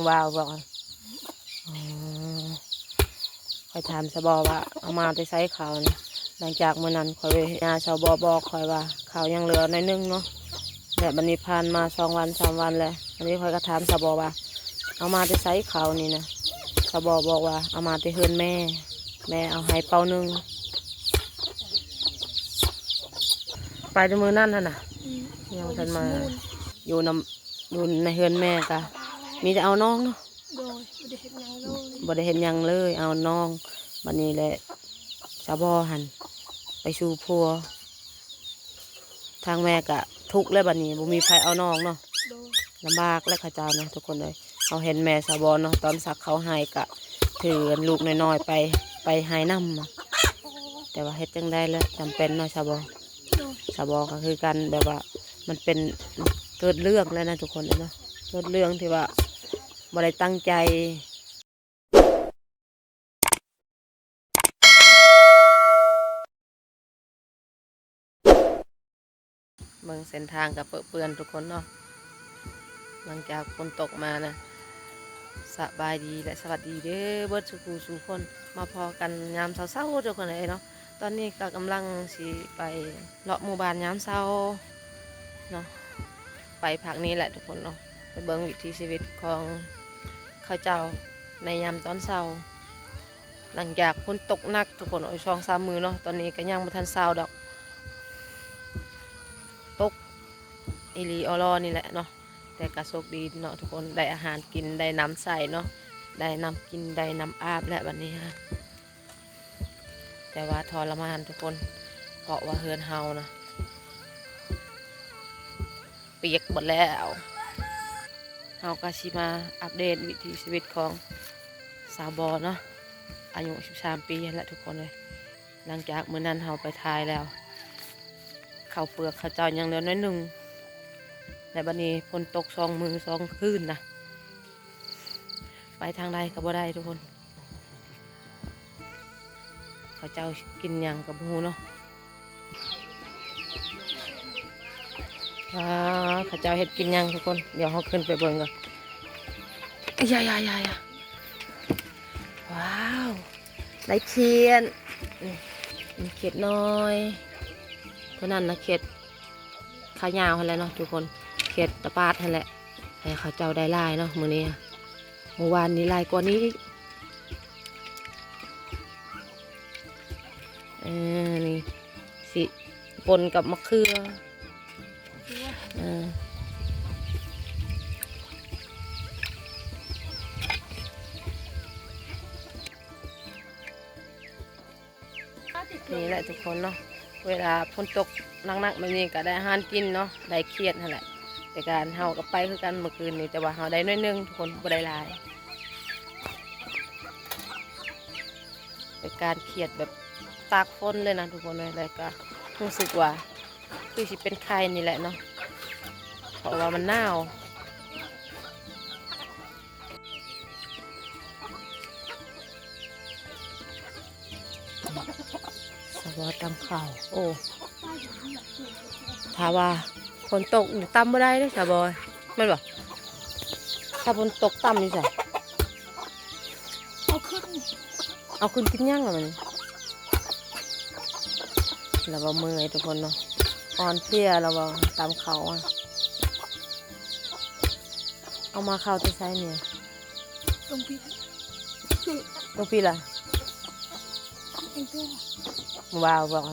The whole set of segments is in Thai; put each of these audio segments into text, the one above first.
ว้าวบอกคอยถามสบอว่าเอามาไปใช้เขาเนี่ยหลังจากเมื่อนั้นคอยไปอาชาวบอบอกคอยว่าเขายังเหลือในนึงเนาะแต่บันนี้ผ่านมา2 วัน 3 วันเลยอันนี้คอยก็ถามสบอว่าเอามาไปใช้เขานี่นะสบอบอกว่าเอามาไปเฮือนแม่เอาให้เป่านึงไปในมือนั่นน่ะยังทันมาอยู่ในเฮือนแม่กะมีแต่เอาน้องเนาะบ่ได้เห็นยังเลยเอาน้องบัดนี้แหละสะบอหันไปสู่พัวทางแม่กะทุกข์แล้วบัดนี้บ่มีใครเอาน้องเนาะลำบากและข้าเจ้านะทุกคนเลยเขาเห็นแม่สะบอเนาะตอนสักเขาหายกะถือลูกน้อยๆไปหายน้ำแต่ว่าเฮ็ดจังได้แล้วจำเป็นเนาะสะบอก็คือกันแบบว่ามันเป็นเกิดเรื่องแล้วนะทุกคนเนาะเกิดเรื่องที่ว่าบ่ได้ตั้งใจเมืองเส้นทางกับเปื้อนทุกคนเนาะหลังจากฝนตกมานะสบายดีและสวัสดีเด้อเบิร์ดสู่คนมาพอกันยามเช้าๆทุกคนเลยเนาะตอนนี้ก็กำลังสิไปเลาะหมู่บ้านยามเช้าเนาะไปพักนี้แหละทุกคนเนาะไปเบิ่งวิถีชีวิตของข้าเจ้าในยามตอนเช้าหลังจากฝนตกหนักทุกคน2-3 มื้อเนาะตอนนี้ก็ยังบ่ทันเช้าดอกตกอีหลีออรอนี่แหละเนาะแต่ก็โชคดีเนาะทุกคนได้อาหารกินได้น้ำใส่เนาะได้น้ำกินได้น้ำอาบและวันนี้ฮะแต่ว่าทรมานทุกคนเพราะว่าเฮือนเฮานะเปียกหมดแล้วเฮาก็สิมาอัปเดตวิถีชีวิตของสาวบอเนาะอายุ13 ปีแล้วทุกคนเลยหลังจากเมื่อนั้นเฮาไปทายแล้วข้าวเปลือกข้าวเจ้ายังเหลือน้อยนึงแต่บัดนี้ฝนตก2 มื้อ 2 คืนนะไปทางใดก็บ่ได้ทุกคนข้าวเจ้ากินหยังกับหูเนาะข้าวเจ้าเฮ็ดกินหยังทุกคนเดี๋ยวเราขึ้นไปเบิ่งก่อนอย่าว้าวได้เขียนมีเขียดน้อยเพราะนั้นนะเขียดขายาวอะไรเนาะทุกคนเขียดตะปาดนั่นแหละให้ข้าวเจ้าได้ลายเนาะมื้อนี้เมื่อวานนี้ลายกว่านี้นี่สิปนกับมะเขือนี่แหละทุกคนเนาะเวลาฝนตกหนักๆแบบนี้ก็ได้อาหารกินเนาะได้เครียดนั่นแหละแต่การเฮากับไปคือกันเมื่อคืนนี้แต่ว่าเฮาได้น้อยนึงทุกคนบ่ได้หลายเป็นการเครียดแบบตากฝนเลยนะทุกคนเลยแล้วก็รู้สึกว่าคือสิเป็นไข้นี่แหละเนาะเพราะว่ามันหนาวสวัสดีตำข่าวโอ้ถ้าว่าฝนตกตำไม่ได้เลยสาบอยไม่บอกถ้าฝนตกตำนี่ใส่เอาขึ้นกินย่างเหรอมันแล้วก็มือทุกคนเนาะอ่อนเพลียเราบอกตำเขาเอามาเข้าที่ไซเนี่ยลงปีละว้าวบอก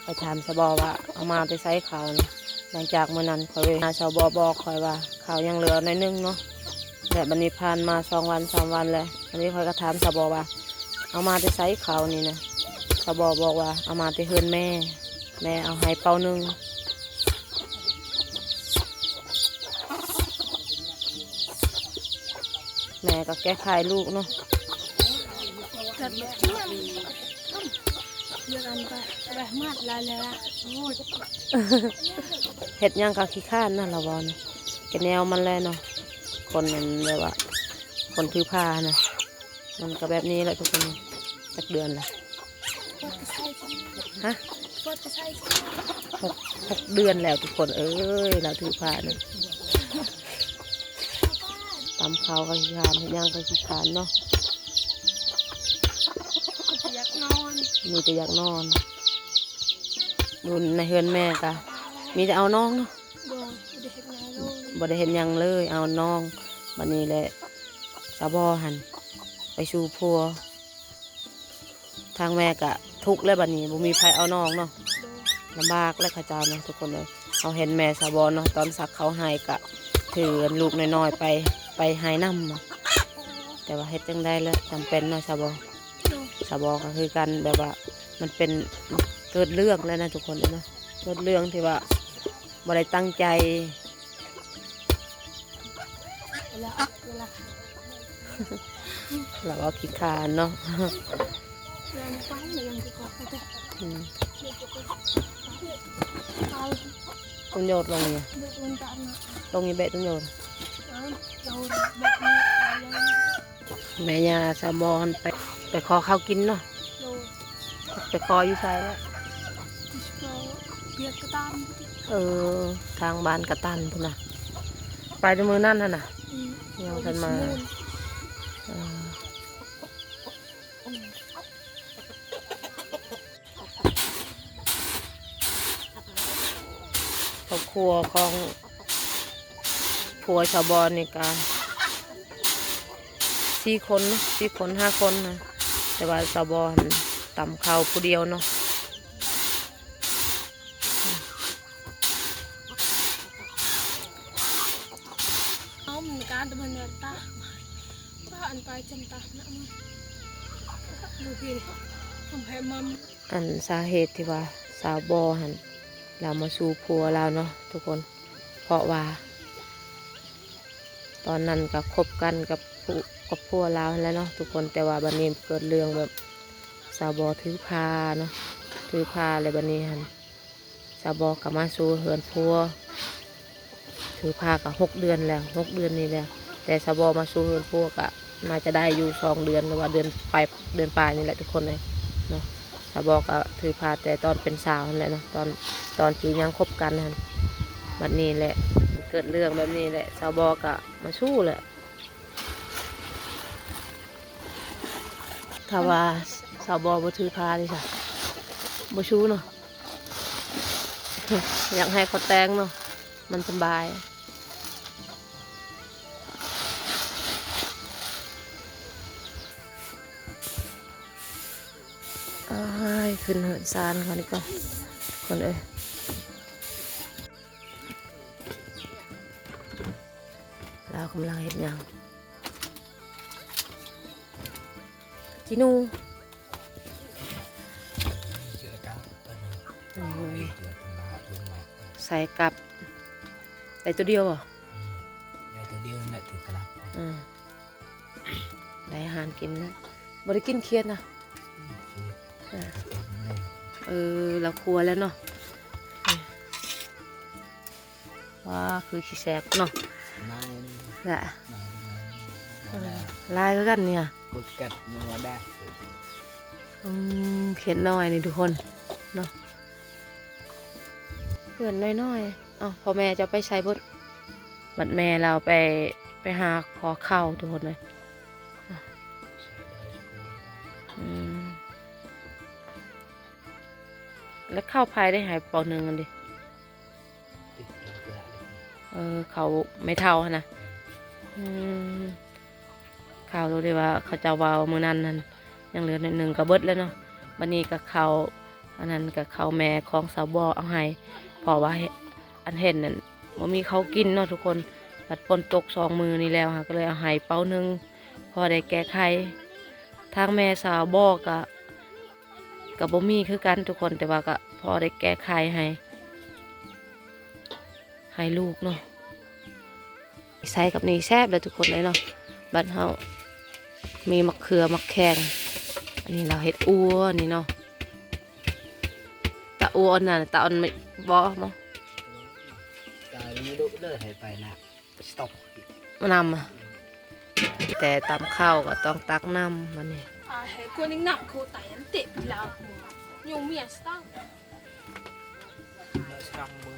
ไปถามสบอว่าเอามาไปใช้เขาเนี่ยหลังจากเมื่อนั้นคอยไปหาชาวบอบอกคอยว่าเขายังเหลือในนึงเนาะแต่บันนี้ผ่านมา2 วัน 3 วันเลยอันนี้คอยก็ถามสบอว่าเอามาไปใช้เขานี่นะสบอบอกว่าเอามาไปเฮือนแม่เอาให้เป่านึงแม่ก็แก้ไขลูกเนาะเห็ดย่างกะขี้ข้านนั่นละวอนแกแนวมันเลยเนาะคนมันแบบว่าคนพื้ผ้านะมันก็แบบนี้แหละทุกคนสักเดือนละฮะ6 เดือนแล้วทุกคนเอ้ยเราถือผ้าเนี่ย ำข้าวก็ขี้คร้านเฮ็ดหยังก็ขี้คร้านเนาะ อยากนอน มีแต่อยากนอนดูในเฮือนแม่กะมีแต่เอาน้องเนาะ โดยบ่ได้เฮ็ดหยังเลย บ่ได้เห็นหยังเลยเอาน้องบัดนี้แหละสาวบอหันไปสู่พัวทางแม่กะทุกข์แล้วบัดนี้บ่มีใครเอาน้องเนาะ โดย ลำบากและข้าเจ้าเนาะทุกคนเลยเขาเห็นแม่สาวบอเนาะตอนสักเขาหายกะถือลูกน้อยๆไปหายน้ำเนาะแต่ว่าเฮ็ดจังได้แล้วจำเป็นเนาะสาวบอ โดย สาวบอก็คือกันแบบว่ามันเป็นเกิดเรื่องแล้วนะทุกคนเลยเนาะเกิดเรื่องที่ว่าบ่ได้ตั้งใจ เวลา เราก็คิดคร้านเนาะ แรงฟังยังสิขอเขาจะ อืม เอา ต้องโยดลงเนี่ย เด็กมันจะนะ ลงนี่เบะต้องโยด เราแบบนี้ แม่ยาสาวบอนไปขอข้าวกินเนาะ โดย ไปขออยู่ใช่แล้ว เราเบียดกระตาม ทางบ้านกระตันพุ่นนะไปในมือนั่นน่ะ ยังทันมา เออครอบครัวของผัวชาวบอนนี่กา4 คนเนาะ5 คนนะแต่ว่าชาวบอนตำข้าวผู้เดียวเนาะ เอาเหมือนการดำเนินตาอันไปจำตานะมึงดูพี่ทำให้มัน อันสาเหตุที่ว่าสาวบอหันเรามาสู่ผัวเราเนาะทุกคนเพราะว่า ตอนนั้นก็คบกันกับผัวเราแล้วเนาะทุกคนแต่ว่าบัดนี้เกิดเรื่องแบบสาวบอถือพาเนาะถือพาอะไรบัดนี้หันสาวบอกลับมาสู่เฮือนผัวถือพากับ6 เดือนแล้ว6 เดือนนี่แล้วแต่สาวบอมาสู่เฮือนผัวก็น่าจะได้อยู่2 เดือนหรือว่าเดือนปลายนี่แหละทุกคนเลยเนาะสาวบอก็ถือพาแต่ตอนเป็นสาวนั่นแหละเนาะตอนที่ยังคบกันนั่นบัดนี้แหละเกิดเรื่องแบบนี้แหละสาวบอก็มาสู้แหละถ้าว่าสาวบอบ่ถือพาดิจ้ะบ่ชู้เนาะ อยากให้เขาแต่งเนาะมันสบายขึ้นเหินซานเขานี่ก่อนคนเอ้ยเรากำลังเห็นยังจินูใส่กับใส่ตัวเดียวเหรอ ได้ตัวเดียวนั่นแหละถือกระลับ ได้อาหารกินนะบริกินเครียดนะเราครัวแล้วเนาะว้าคือขี้แสบเนาะ นาย แหละ นาย ลายก็กันเนี่ย กดกัดนัวได้ เขียนน้อยนี่ทุกคนเนาะเพื่อนน้อยๆพ่อแม่จะไปใช้บดบัดแม่เราไปหาขอข้าวทุกคนเลยแล้วข้าวพายได้หายปอ1กันดิเขาไม่เท่านะข้าวรู้ได้ว่าเขาจะวาวมือนั้นยังเหลือ1กระเบิดแล้วเนาะวันนี้กับเขาอันนั้นกับเขาแม่ของสาวบอเอาให้เพราะว่าอันเห็นนั่นว่ามีเขากินเนาะทุกคนปัดฝนตก2 มือนี่แล้วก็เลยเอาให้เป้า1พอได้แก้ไขทางแม่สาวบอกกับบ่มีคือกันทุกคนแต่ว่าก็พอได้แก้ไขให้ลูกเนาะใส่กับนี่แซ่บเลยทุกคนเลยเนาะบ้านเฮามีมะเขือมะแขงอันนี้เราเฮ็ดอัวนี่เนาะตะอัวน่ะตะอันไม่บ่มั้ง ตายไม่รู้เลิกให้ไปนะสต็อป มานำแต่ตำข้าวก็ต้องตักน้ำมันนี่ ให้คนนึงหนักโคตายอันเตะแล้วอยู่เมียสตั้ง สต็อปมึง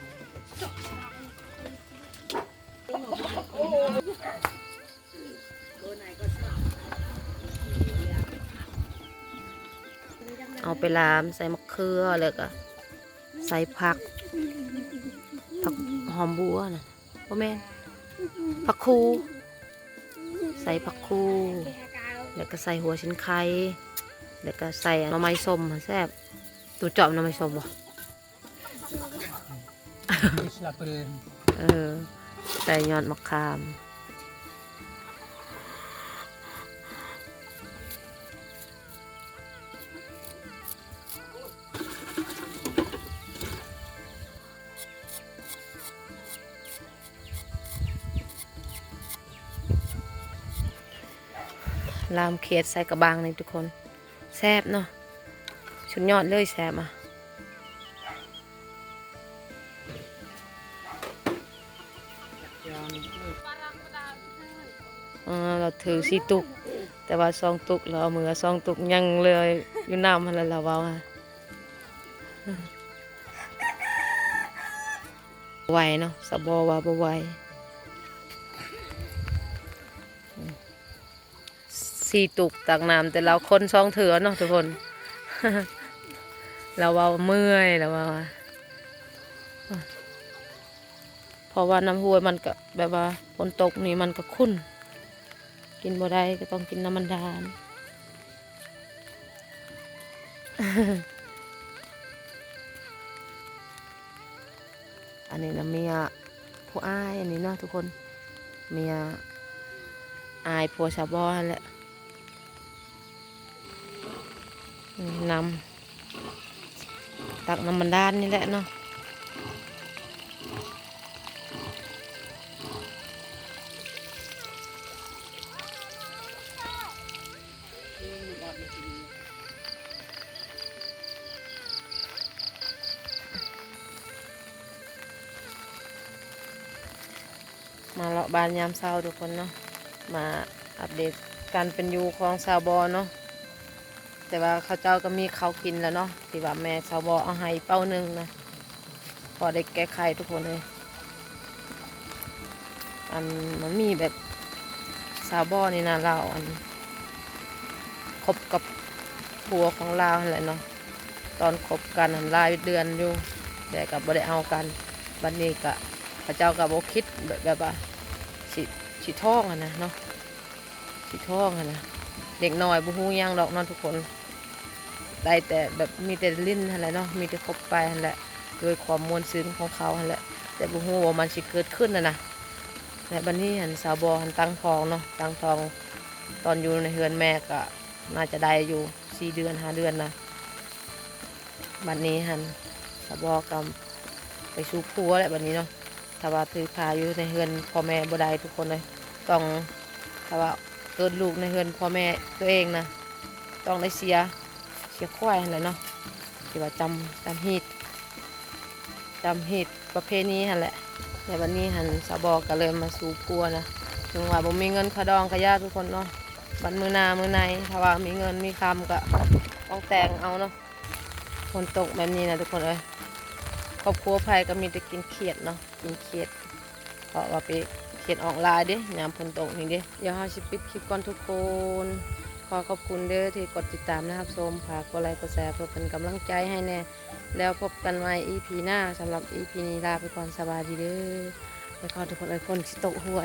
ไปลามใส่มะเขือแล้วก็ใส่ผักหอมบัวน่ะพ่อแม่นผักคูใส่ผักคูแล้วก็ใส่หัวชิ้นไข่แล้วก็ใส่หน่อไม้ส้มแซ่บตัวจอบหน่อไม้ส้มบ่ สลับเปลือน ใส่ยอดมะขามลามเขียดใส่กระบังนี่ทุกคนแซ่บเนาะชุดยอดเลยแซ่บอ่ะเราถือ4 ตุกแต่ว่า2 ตุกเราเอามือ2 ตุกยังเลยอยู่น้ำมันแล้วเราเว้าฮะไหวเนาะสะบอว่าบ่ไหว4 ตุกตักน้ำแต่เราคน2 เถือเนาะทุกคน เราเว้าเมื่อยแล้วว่าเพราะว่าน้ำห้วยมันก็แบบว่าฝนตกนี่มันก็ขุ่นกินบ่ได้ก็ต้องกินน้ำมันดาน อันนี้นะเมียผู้อ้ายอันนี้เนาะทุกคนเมียอายผัวชาวบ้านแหละนำตักน้ำมันดานนี่แหละเนาะมาเลาะบ้านยามเช้าทุกคนเนาะมาอัปเดตการเป็นอยู่ของชาวบอเนาะแต่ว่าเขาเจ้าก็มีเขากินแล้วเนาะที่ว่าแม่ชาวบอเอาให้เป้าหนึ่งนะพอได้แก้ไขทุกคนเลยอันมันมีแบบชาวบอนี่นะเราอันคบกับผัวของเราอะไรเนาะตอนคบกันหันรายเดือนอยู่แต่กับบ่ได้เอากันบัดนี้ก็พระเจ้ากับโบคิดแบบว่าสิท้องอะนะเนาะสิท้องอะนะเด็กน้อยบุหูยังดอกนอนทุกคนได้แต่แบบมีแต่ลิ้นอะไรเนาะมีแต่คบไปนั่นแหละโดยความมวลซึ้งของเขานั่นแหละแต่บุหูว่ามันสิเกิดขึ้นนะแต่บัดนี้หันสาวบอหันตั้งท้องเนาะตั้งท้องตอนอยู่ในเฮือนแม่ก็น่าจะได้อยู่4 เดือน5 เดือนนะบัดนี้หันสาวบอกำไปสู่ผัวแหละบัดนี้เนาะถ้าว่าถือพาอยู่ในเฮือนพ่อแม่บ่ได้ทุกคนเลยต้องถ้าว่าเกิดลูกในเฮือนพ่อแม่ตัวเองนะต้องได้เสียควายอะไรเนาะที่ว่าจำฮีตประเพณีหั่นแหละในวันนี้หันสาวบอกก็เลยมาสู่ผัวนะถึงว่าบ่มีเงินขะดองขะยาทุกคนเนาะบัดมื้อหน้ามื้อในถ้าว่ามีเงินมีคำก็ต้องแต่งเอาเนาะฝนตกแบบนี้นะทุกคนเอ้ยครอบครัวไผก็มีแต่กินเขียดเนาะกินเขียดเพราะว่าไปเขียดออกลายเด้ยามฝนตกนี่เด้เดี๋ยวเฮาสิปิดคลิปก่อนทุกคนขอขอบคุณเด้อที่กดติดตามนะครับชมฝากกดไลค์กดแชร์เพื่อเป็นกำลังใจให้แน่แล้วพบกันใหม่ EP หน้าสำหรับ EP นี้ลาไปก่อนสบายดีเด้อแล้วก็ทุกคนสิตกหัว